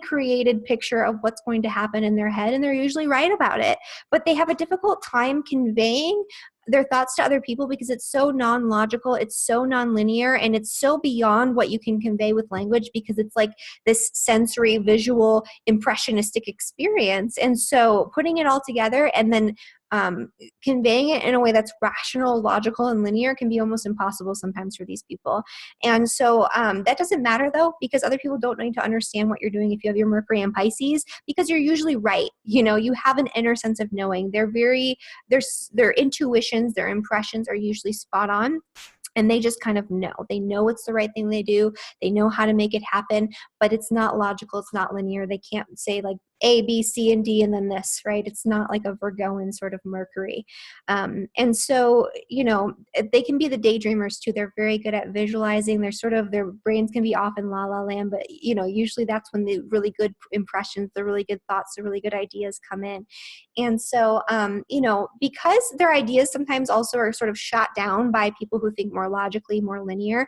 created picture of what's going to happen in their head, and they're usually right about it, but they have a difficult time conveying their thoughts to other people because it's so non-logical, it's so non-linear, and it's so beyond what you can convey with language because it's like this sensory, visual, impressionistic experience. And so putting it all together and then conveying it in a way that's rational, logical, and linear can be almost impossible sometimes for these people. And so that doesn't matter though, because other people don't need to understand what you're doing if you have your Mercury in Pisces, because you're usually right. You know, you have an inner sense of knowing. Their intuitions, their impressions are usually spot on. And they just kind of know. They know it's the right thing they do. They know how to make it happen, but it's not logical. It's not linear. They can't say like A, B, C, and D, and then this, right? It's not like a Virgoan sort of Mercury. And so, you know, they can be the daydreamers too. They're very good at visualizing. Their brains can be off in la la land, but, you know, usually that's when the really good impressions, the really good thoughts, the really good ideas come in. And so, you know, because their ideas sometimes also are sort of shot down by people who think more logically, more linear,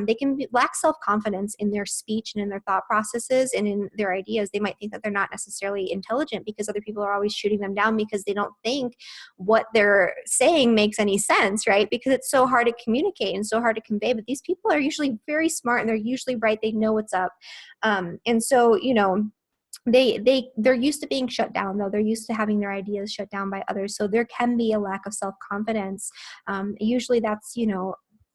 they can lack self-confidence in their speech and in their thought processes and in their ideas. They might think that they're not necessarily intelligent because other people are always shooting them down because they don't think what they're saying makes any sense, right? Because it's so hard to communicate and so hard to convey. But these people are usually very smart and they're usually right. They know what's up. And so, you know, they're used to being shut down, though. They're used to having their ideas shut down by others. So there can be a lack of self-confidence. Usually that's, you know,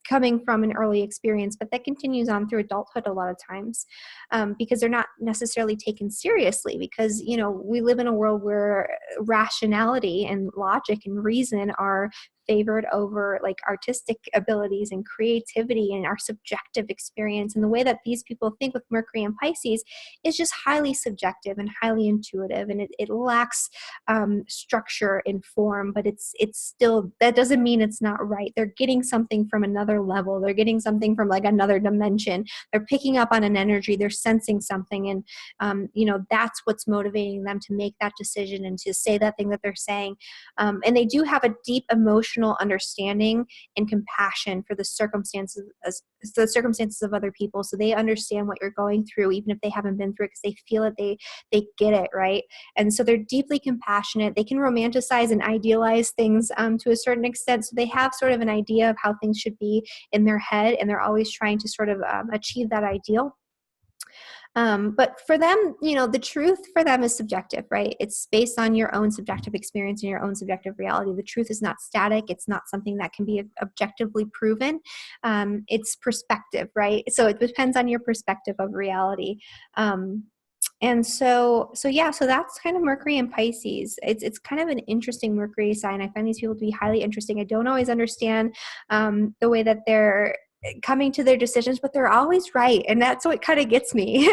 coming from an early experience, but that continues on through adulthood a lot of times, because they're not necessarily taken seriously, because, you know, we live in a world where rationality and logic and reason are favored over like artistic abilities and creativity and our subjective experience. And the way that these people think with Mercury and Pisces is just highly subjective and highly intuitive, and it lacks structure and form, but it's still, that doesn't mean it's not right. They're getting something from another level. They're getting something from like another dimension. They're picking up on an energy. They're sensing something. And, you know, that's what's motivating them to make that decision and to say that thing that they're saying. And they do have a deep emotional understanding and compassion for the circumstances of other people. So they understand what you're going through, even if they haven't been through it, because they feel it, they get it, right? And so they're deeply compassionate. They can romanticize and idealize things to a certain extent. So they have sort of an idea of how things should be in their head, and they're always trying to sort of achieve that ideal. But for them, you know, the truth for them is subjective, right? It's based on your own subjective experience and your own subjective reality. The truth is not static. It's not something that can be objectively proven. It's perspective, right? So it depends on your perspective of reality. And so that's kind of Mercury and Pisces. It's kind of an interesting Mercury sign. I find these people to be highly interesting. I don't always understand the way that they're coming to their decisions, but they're always right. And that's what kind of gets me.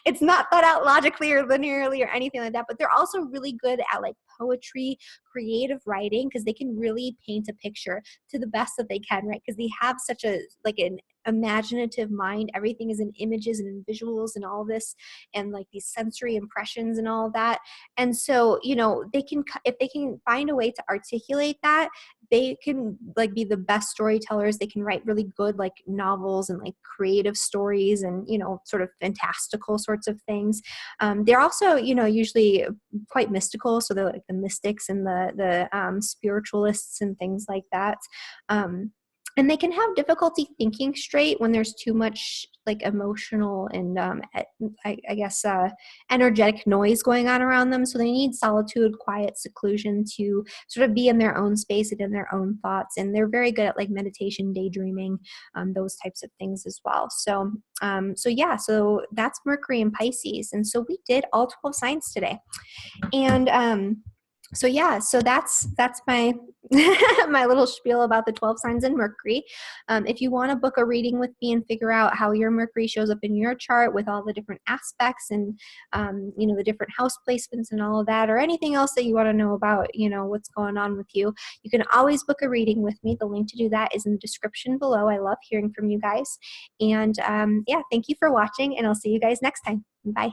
It's not thought out logically or linearly or anything like that, but they're also really good at like poetry, creative writing, because they can really paint a picture to the best that they can, right? Because they have such an imaginative mind. Everything is in images and in visuals and all this, and like these sensory impressions and all that. And so, you know, if they can find a way to articulate that, they can like be the best storytellers. They can write really good like novels and like creative stories and, you know, sort of fantastical sorts of things. They're also, you know, usually quite mystical. So they're like the mystics and the spiritualists and things like that. And they can have difficulty thinking straight when there's too much like emotional and I guess energetic noise going on around them. So they need solitude, quiet, seclusion to sort of be in their own space and in their own thoughts. And they're very good at like meditation, daydreaming, those types of things as well. So that's Mercury and Pisces. And so we did all 12 signs today. And so that's my my little spiel about the 12 signs in Mercury. If you want to book a reading with me and figure out how your Mercury shows up in your chart with all the different aspects and you know, the different house placements and all of that, or anything else that you want to know about, you know, what's going on with you, you can always book a reading with me. The link to do that is in the description below. I love hearing from you guys. And thank you for watching, and I'll see you guys next time. Bye.